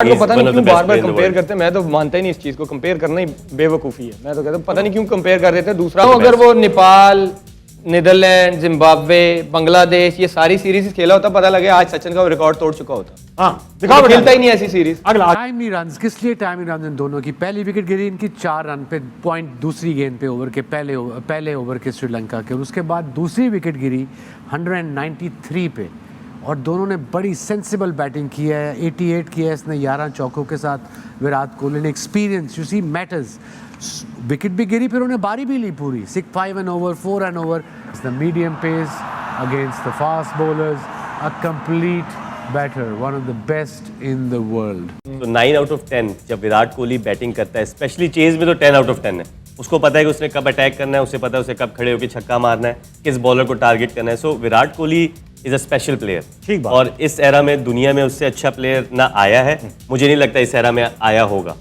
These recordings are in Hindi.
को पता नहीं क्यों बार बार कंपेयर करते हैं। मैं तो मानता ही नहीं इस चीज को, कंपेयर करना ही बेवकूफ़ी है। मैं तो कहता हूँ पता नहीं क्यों कंपेयर कर देते हैं। दूसरा अगर वो नेपाल, नीदरलैंड, जिम्बाब्वे, बांग्लादेश ये सारी सीरीज खेला होता, पता लगे आज सचिन का रिकॉर्ड तोड़ चुका होता। हाँ, दिखाओ, खेलता ही नहीं ऐसी सीरीज। अगला टाइमली रन्स, किस लिए टाइमली रन्स इन दोनों की? पहली विकेट गिरी इनकी 4 रन पे, पॉइंट दूसरी गेंद पे ओवर के पहले ओवर के श्रीलंका के, और उसके बाद दूसरी विकेट गिरी 193 पे, और दोनों ने बड़ी सेंसिबल बैटिंग की है। 88 किया है इसने 11 चौकों के साथ। विराट कोहली ने experience, you see matters. Wicket भी गिरी, फिर उन्हें बारी भी ली पूरी। 5 and over, 4 and over, it's the medium pace against the fast bowlers, a complete batter, one of the best in the world. तो 9 आउट ऑफ 10 जब विराट कोहली बैटिंग करता है, स्पेशली चेज में, तो 10 आउट ऑफ 10 है। उसको पता है कि उसने कब अटैक करना है, उसे पता है उसे कब खड़े होकर छक्का मारना है, किस बॉलर को टारगेट करना है। So Virat Kohli is a special player. ठीक बात। और इस एरा में दुनिया में उससे अच्छा प्लेयर ना आया है, मुझे नहीं लगता इस एरा में आया होगा।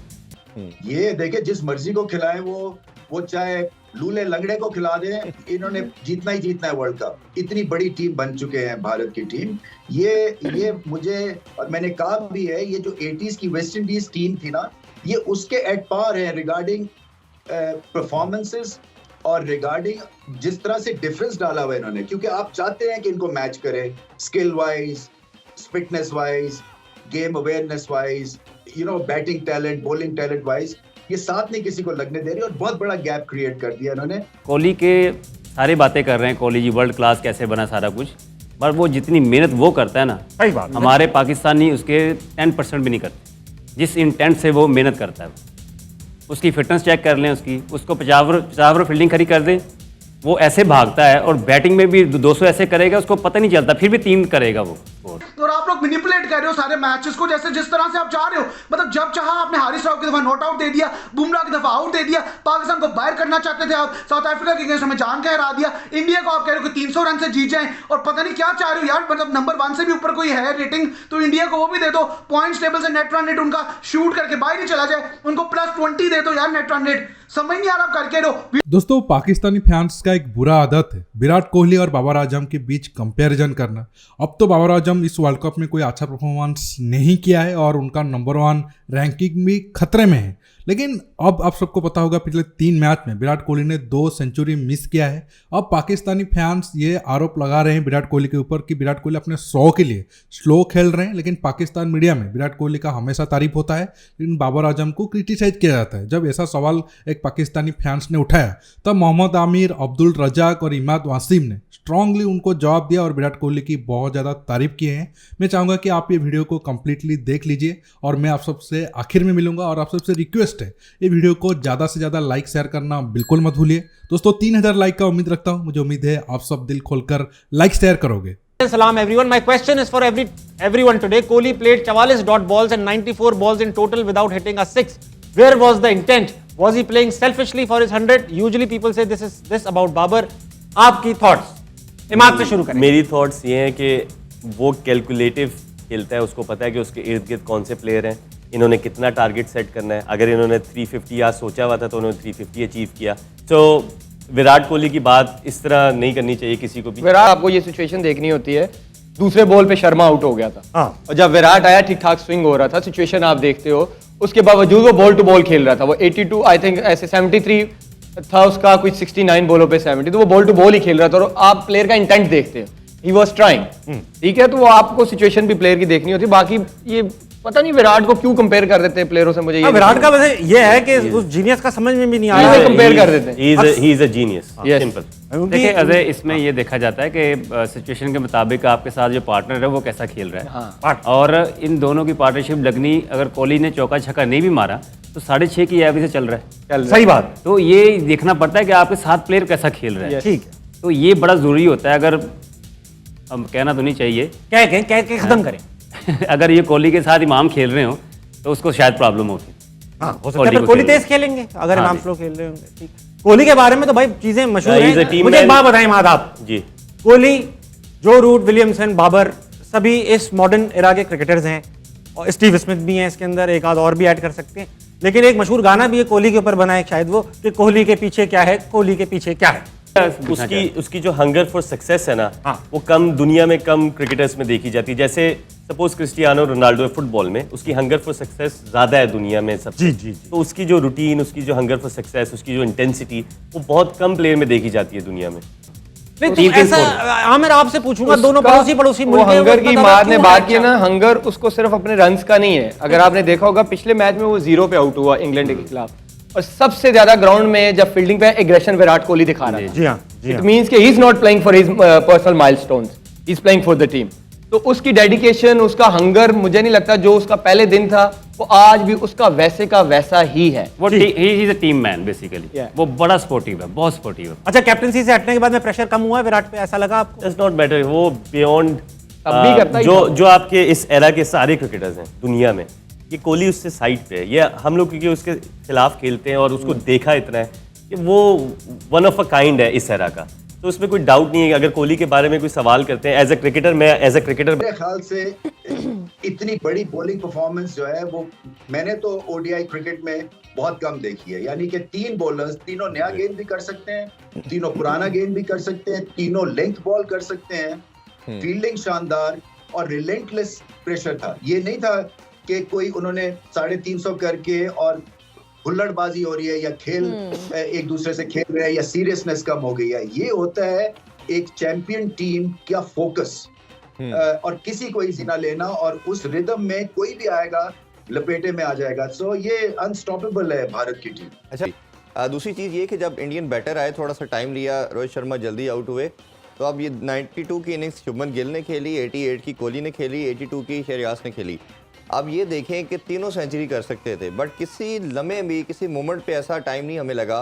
ये देखे, जिस मर्जी को खिलाए, वो चाहे लूले लंगड़े को खिला दे, इन्होंने जीतना ही जीतना है वर्ल्ड कप। इतनी बड़ी टीम बन चुके हैं भारत की टीम। ये मुझे, और मैंने कहा भी है, ये जो 80s की वेस्ट इंडीज टीम थी ना, ये उसके एट पार है रिगार्डिंग परफॉर्मेंसेस और रिगार्डिंग जिस तरह से डिफरेंस डाला हुआ है इन्होंने। क्योंकि आप चाहते हैं कि इनको मैच करें skill wise, fitness wise, game awareness wise, batting talent, bowling talent wise, ये साथ नहीं किसी को लगने दे रही, और बहुत बड़ा गैप क्रिएट कर दिया इन्होंने। कोहली के सारी बातें कर रहे हैं, कोहली जी वर्ल्ड क्लास कैसे बना सारा कुछ, पर वो जितनी मेहनत वो करता है ना, सही बात, हमारे पाकिस्तानी उसके 10% भी नहीं करते। जिस इंटेंट से वो मेहनत करता है, उसकी फिटनेस चेक कर लें, उसको 50 फील्डिंग खड़ी कर दें, वो ऐसे भागता है, और बैटिंग में भी 200 ऐसे करेगा, उसको पता नहीं चलता, फिर भी 3 करेगा वो। और आप लोग मैनिपुलेट कर रहे हो सारे मैचेस को, जैसे जिस तरह से आप चाह रहे हो। मतलब जब चाहा आपने हारिस राव की दफा नॉट आउट दे दिया, बुमराह की दफा आउट दे दिया, पाकिस्तान को बाहर करना चाहते थे आप, साउथ अफ्रीका के अगेंस्ट हमें जान के हरा दिया, इंडिया को आप कह रहे हो कि 300 रन से जीत जाएं, और पता नहीं क्या चाह रहे हो यार। मतलब नंबर 1 से भी ऊपर कोई है रेटिंग, तो इंडिया को वो भी दे दो। पॉइंट्स टेबल से नेट रन रेट उनका शूट करके बाहर ही चला जाए, उनको +20 दे दो यार नेट रन रेट। समझ नहीं आ रहा आप करके रहो। दोस्तों, पाकिस्तानी फैंस का एक बुरा आदत है विराट कोहली और बाबर आजम के बीच कंपैरिजन करना। अब तो बाबर आजम इस वर्ल्ड कप में कोई अच्छा परफॉर्मेंस नहीं किया है और उनका नंबर 1 रैंकिंग भी खतरे में है। लेकिन अब आप सबको पता होगा, पिछले 3 मैच में विराट कोहली ने 2 सेंचुरी मिस किया है। अब पाकिस्तानी फैंस ये आरोप लगा रहे हैं विराट कोहली के ऊपर कि विराट कोहली अपने 100 के लिए स्लो खेल रहे हैं। लेकिन पाकिस्तान मीडिया में विराट कोहली का हमेशा तारीफ होता है, लेकिन बाबर आजम को क्रिटिसाइज किया जाता है। जब ऐसा सवाल एक पाकिस्तानी फैंस ने उठाया, तब मोहम्मद आमिर, अब्दुल रजाक और इमाद वासिम ने स्ट्रांगली उनको जवाब दिया और विराट कोहली की बहुत ज़्यादा तारीफ किए हैं। मैं चाहूँगा कि आप ये वीडियो को कंप्लीटली देख लीजिए, और मैं आप सबसे आखिर में मिलूंगा, और आप सबसे रिक्वेस्ट है ये वीडियो को ज़्यादा से ज़्यादा लाइक शेयर करना बिल्कुल मत भूलिए। दोस्तों, 3000 लाइक का उम्मीद रखता हूँ। मुझे उम्मीद है आप सब दिल खोलकर लाइक शेयर करोगे। Salam everyone. My question is for everyone today. Kohli played 44 dot balls and 94 balls in total without hitting a 6. Where was the intent? Was he playing selfishly for his 100? Usually people say this about Babar. आपकी thoughts? इमाद से शुरू करें। मेरी थॉट्स ये हैं कि वो कैलकुलेटिव खेलता है, उसको पता है कि उसके इर्द गिर्द कौन से प्लेयर हैं, इन्होंने कितना टारगेट सेट करना है। अगर इन्होंने 350 आज सोचा हुआ था तो उन्होंने 350 अचीव किया। तो विराट कोहली की बात इस तरह नहीं करनी चाहिए किसी को भी। विराट, आपको ये सिचुएशन देखनी होती है, दूसरे बॉल पे शर्मा आउट हो गया था। हाँ। और जब विराट आया, ठीक ठाक स्विंग हो रहा था, सिचुएशन आप देखते हो, उसके बावजूद वो बॉल टू बॉल खेल रहा था। वो 82 आई थिंक ऐसे 73 था उसका, कुछ 69 बॉलों पे 70, तो वो बॉल टू बॉल ही खेल रहा था। और आप प्लेयर का इंटेंट देखते हैं, ही वाज ट्राइंग, ठीक है। तो वो आपको सिचुएशन भी प्लेयर की देखनी होती है। बाकी ये पता नहीं विराट को क्यों कंपेयर कर देते हैं प्लेयरों से, मुझे ये विराट का वैसे ये है कि उस जीनियस का समझ में भी नहीं आ रहा है, है। कंपेयर कर देते हैं। He is a genius, Yes. Simple. देखिए अजय, इसमें ये देखा जाता है कि सिचुएशन के मुताबिक आपके साथ जो पार्टनर है वो कैसा खेल रहा है। हाँ। और इन दोनों की पार्टनरशिप लगनी, अगर कोहली ने चौका छक्का नहीं भी मारा तो 6.5 की एवरेज से चल रहा है। सही बात। तो ये देखना पड़ता है कि आपके साथ प्लेयर कैसा खेल रहा है। ठीक है, तो ये बड़ा जरूरी होता है। अगर हम कहना तो नहीं चाहिए, कह के खत्म करें। अगर ये कोहली के साथ इमाम खेल रहे हो तो उसको शायद प्रॉब्लम होती। हाँ, हो सकता है फिर कोहली तेज खेलेंगे अगर हाँ, इमाम स्लो खेल रहे होंगे। ठीक, कोहली के बारे में तो भाई चीजें मशहूर He's a हैं। team मुझे एक man. बात बताएं माद आप जी। कोहली, जो रूट, विलियमसन, बाबर, सभी इस मॉडर्न एरा के क्रिकेटर्स हैं, और स्टीव स्मिथ भी हैं इसके अंदर, एक आध और भी ऐड कर सकते हैं। लेकिन एक मशहूर गाना भी है कोहली के ऊपर बना है शायद वो, कि कोहली के पीछे क्या है, कोहली के पीछे क्या है। उसकी जो हंगर फॉर सक्सेस है ना, वो कम दुनिया में कम क्रिकेटर्स में देखी जाती है। जैसे सपोज क्रिस्टियानो रोनाल्डो है फुटबॉल में, उसकी हंगर फॉर सक्सेस ज्यादा है दुनिया में सबसे। जी। तो उसकी जो रूटीन, उसकी जो हंगर फॉर सक्सेस, उसकी जो इंटेंसिटी, वो बहुत कम प्लेयर में देखी जाती है दुनिया में। नहीं तो ऐसा आमिर आपसे पूछूंगा, दोनों पड़ोसी वो मुल्क हैं, हंगर की बता बात क्यों ने है बात अच्छा? की ना, हंगर उसको सिर्फ अपने रन्स का नहीं है। अगर आपने देखा होगा पिछले मैच में वो 0 पे आउट हुआ इंग्लैंड के खिलाफ, और सबसे ज्यादा ग्राउंड में जब फील्डिंग पे एग्रेशन विराट कोहली दिखा रहा है। जी हाँ, इट मींस कि he is not playing for his personal milestones, he is playing for the team. तो उसकी डेडिकेशन, उसका हंगर, मुझे नहीं लगता जो उसका पहले दिन था वो आज भी उसका वैसे का वैसा ही है। वो he is a team man basically. Yeah. वो बड़ा स्पोर्टिव है, बहुत स्पोर्टिव है। अच्छा, कैप्टनसी से हटने के बाद में प्रेशर कम हुआ है विराट पे, ऐसा लगा आपको? डज नॉट मैटर, वो बियॉन्ड तब भी करता ही था। जो आपके इस एरा के सारे क्रिकेटर्स हैं दुनिया में, ये कोहली उससे साइड पे है। ये हम लोग क्योंकि उसके खिलाफ खेलते हैं और उसको देखा इतना है कि वो वन ऑफ अ काइंड है इस एरा का, तो उसमें कोई डाउट नहीं है। अगर कोहली के बारे में कोई सवाल करते हैं एज अ क्रिकेटर, मैं एज अ क्रिकेटर मेरे ख्याल से इतनी बड़ी बॉलिंग परफॉर्मेंस जो है वो मैंने तो ओडीआई क्रिकेट में बहुत कम देखी है। यानी कि 3 बॉलर्स, तीनों नया गेंद भी कर सकते हैं, तीनों पुराना गेंद भी कर सकते हैं, तीनों लेंथ बॉल कर सकते हैं, फील्डिंग शानदार और रिलेंटलेस प्रेशर था। ये नहीं था कि कोई उन्होंने 350 करके और हुल्लड़बाजी हो रही है या खेल एक दूसरे से खेल रहे हैं या सीरियसनेस कम हो गई है। ये होता है एक चैंपियन टीम का फोकस, और किसी को इजी ना लेना, और उस रिदम में कोई भी आएगा लपेटे में आ जाएगा। सो ये अनस्टॉपेबल है भारत की टीम। अच्छा, दूसरी चीज़ ये कि जब इंडियन बैटर आए, थोड़ा सा टाइम लिया, रोहित शर्मा जल्दी आउट हुए, तो अब ये 92 की इनिंग्स शुभमन गिल ने खेली, 88 की कोहली ने खेली, 82 की शहरियाज ने खेली। अब ये देखें कि तीनों सेंचुरी कर सकते थे, बट किसी लम्हे भी, किसी मोमेंट पे ऐसा टाइम नहीं हमें लगा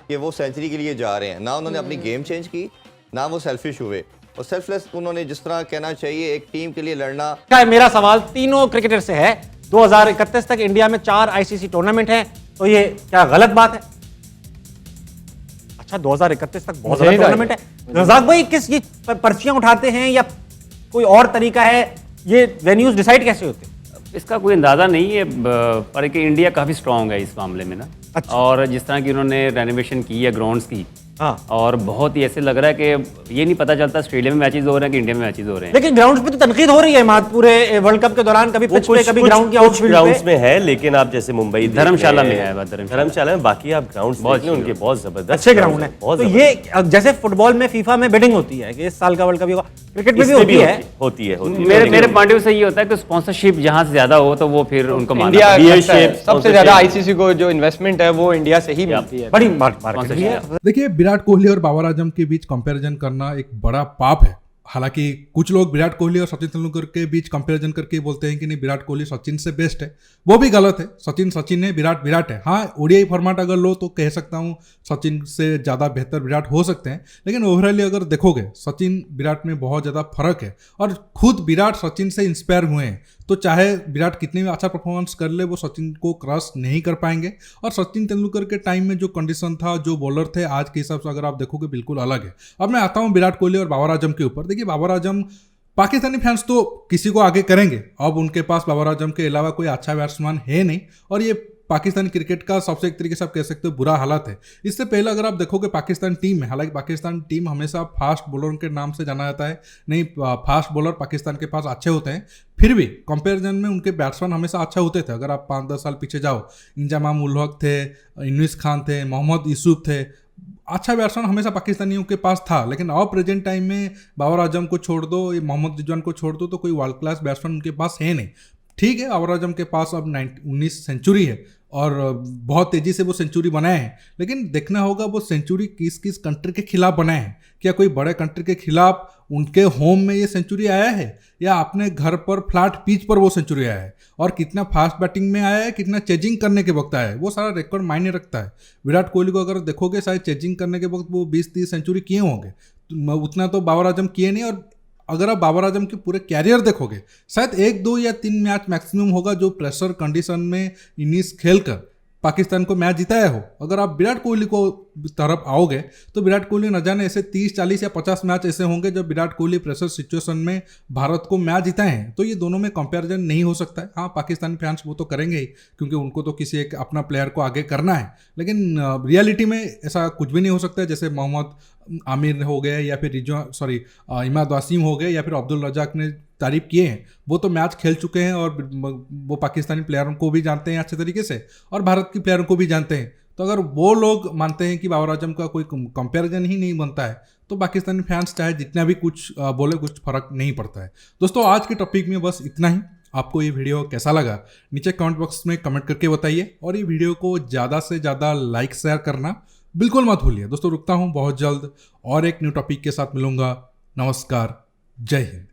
कि वो सेंचुरी के लिए जा रहे हैं। ना उन्होंने अपनी गेम चेंज की, ना वो सेल्फिश हुए, और सेल्फलेस उन्होंने जिस तरह कहना चाहिए एक टीम के लिए लड़ना। क्या मेरा सवाल तीनों क्रिकेटर से है, 2031 तक इंडिया में 4 आईसीसी टूर्नामेंट हैं, तो ये क्या गलत बात है? अच्छा, 2031 तक बहुत ज्यादा टूर्नामेंट है। रजाक भाई, किस ये पर्चियां उठाते हैं या कोई और तरीका है? ये वेन्यूज डिसाइड कैसे होते हैं? इसका कोई अंदाज़ा नहीं है, पर कि इंडिया काफ़ी स्ट्रांग है इस मामले में ना। अच्छा। और जिस तरह की उन्होंने रेनोवेशन की है ग्राउंड्स की, हाँ। और बहुत ही ऐसे लग रहा है कि ये नहीं पता चलता ऑस्ट्रेलिया में मैचेस हो रहे हैं कि इंडिया में मैचेस हो रहे हैं। लेकिन ग्राउंड्स पे तो तनकीद हो रही है मात पूरे वर्ल्ड कप के दौरान, कभी पिच पे, कभी ग्राउंड की आउटफील्ड ग्राउंड्स पे। में है, लेकिन आप जैसे मुंबई धर्मशाला में है, धर्मशाला में बाकी आप ग्राउंड्स देख लें, उनके बहुत जबरदस्त अच्छे ग्राउंड है। बहुत तो ये जैसे फुटबॉल में फीफा में बिडिंग होती है कि इस साल का वर्ल्ड कप होगा, क्रिकेट में भी होती है। मेरे पॉइंट ऑफ व्यू से ये होता है कि स्पॉन्सरशिप जहाँ से ज्यादा हो तो वो फिर उनको मानना इंडिया पड़ेगा। करता है। सबसे ज्यादा आईसीसी को जो इन्वेस्टमेंट है वो इंडिया से ही मिलती है। बड़ी मार्केट भी है। देखिए, विराट कोहली और बाबर आजम के बीच कंपैरिजन करना एक बड़ा पाप है। हालांकि कुछ लोग विराट कोहली और सचिन तेंदुलकर के बीच कंपैरिजन करके बोलते हैं कि नहीं, विराट कोहली सचिन से बेस्ट है। वो भी गलत है। सचिन सचिन है, विराट विराट है। हाँ, ओडीआई फॉर्मेट अगर लो तो कह सकता हूँ सचिन से ज़्यादा बेहतर विराट हो सकते हैं, लेकिन ओवरऑली अगर देखोगे सचिन विराट में बहुत ज़्यादा फर्क है, और खुद विराट सचिन से इंस्पायर हुए हैं। तो चाहे विराट कितने भी अच्छा परफॉर्मेंस कर ले, वो सचिन को क्रॉस नहीं कर पाएंगे। और सचिन तेंदुलकर के टाइम में जो कंडीशन था, जो बॉलर थे, आज के हिसाब से अगर आप देखोगे बिल्कुल अलग है। अब मैं आता हूँ विराट कोहली और बाबर आजम के ऊपर। देखिए, बाबर आजम, पाकिस्तानी फैंस तो किसी को आगे करेंगे, अब उनके पास बाबर आजम के अलावा कोई अच्छा बैट्समैन है नहीं, और ये पाकिस्तानी क्रिकेट का सबसे एक तरीके से आप कह सकते हो बुरा हालत है। इससे पहले अगर आप देखोगे पाकिस्तान टीम में, हालांकि पाकिस्तान टीम हमेशा फास्ट बॉलर के नाम से जाना जाता है, नहीं, फास्ट बॉलर पाकिस्तान के पास अच्छे होते हैं, फिर भी कंपैरिजन में उनके बैट्समैन हमेशा अच्छा होते थे। अगर आप 5-10 साल पीछे जाओ, इंजामाम उल हक थे, इनविस खान थे, मोहम्मद यूसुफ थे, अच्छा बैट्समैन हमेशा पाकिस्तानियों के पास था। लेकिन अब प्रेजेंट टाइम में बाबर आजम को छोड़ दो, ये मोहम्मद रिजवान को छोड़ दो, तो कोई वर्ल्ड क्लास बैट्समैन उनके पास है नहीं। ठीक है, बाबर आजम के पास अब 19 सेंचुरी है और बहुत तेज़ी से वो सेंचुरी बनाए हैं, लेकिन देखना होगा वो सेंचुरी किस किस कंट्री के खिलाफ बनाए हैं। क्या कोई बड़े कंट्री के खिलाफ उनके होम में ये सेंचुरी आया है, या अपने घर पर फ्लैट पिच पर वो सेंचुरी आया है, और कितना फास्ट बैटिंग में आया है, कितना चेजिंग करने के वक्त आया है, वो सारा रिकॉर्ड मायने रखता है। विराट कोहली को अगर देखोगे, शायद चेजिंग करने के वक्त वो 20-30 सेंचुरी किए होंगे, तो उतना तो बाबर आजम किए नहीं। और अगर आप बाबर आजम के पूरे कैरियर देखोगे, शायद 1, 2 या 3 मैच मैक्सिमम होगा जो प्रेशर कंडीशन में इनिंग्स खेलकर पाकिस्तान को मैच जिताया हो। अगर आप विराट कोहली को तरफ आओगे तो विराट कोहली न जाने ऐसे 30, 40 या 50 मैच ऐसे होंगे जब विराट कोहली प्रेशर सिचुएशन में भारत को मैच जिताए हैं। तो ये दोनों में कंपैरिजन नहीं हो सकता है। हाँ, पाकिस्तानी फैंस वो तो करेंगे ही, क्योंकि उनको तो किसी एक अपना प्लेयर को आगे करना है, लेकिन रियलिटी में ऐसा कुछ भी नहीं हो सकता है। जैसे मोहम्मद आमिर हो गए या फिर इमाद वासीम हो गए या फिर अब्दुल रजाक ने तारीफ किए हैं, वो तो मैच खेल चुके हैं और वो पाकिस्तानी प्लेयरों को भी जानते हैं अच्छे तरीके से और भारत के प्लेयरों को भी जानते हैं। तो अगर वो लोग मानते हैं कि बाबर आजम का कोई कंपैरिजन ही नहीं बनता है तो पाकिस्तानी फैंस चाहे जितना भी कुछ बोले कुछ फर्क नहीं पड़ता है। दोस्तों, आज के टॉपिक में बस इतना ही। आपको ये वीडियो कैसा लगा नीचे कमेंट बॉक्स में कमेंट करके बताइए और ये वीडियो को ज़्यादा से ज़्यादा लाइक शेयर करना बिल्कुल मत भूलिए। दोस्तों, रुकता हूँ, बहुत जल्द और एक न्यू टॉपिक के साथ मिलूंगा। नमस्कार, जय हिंद।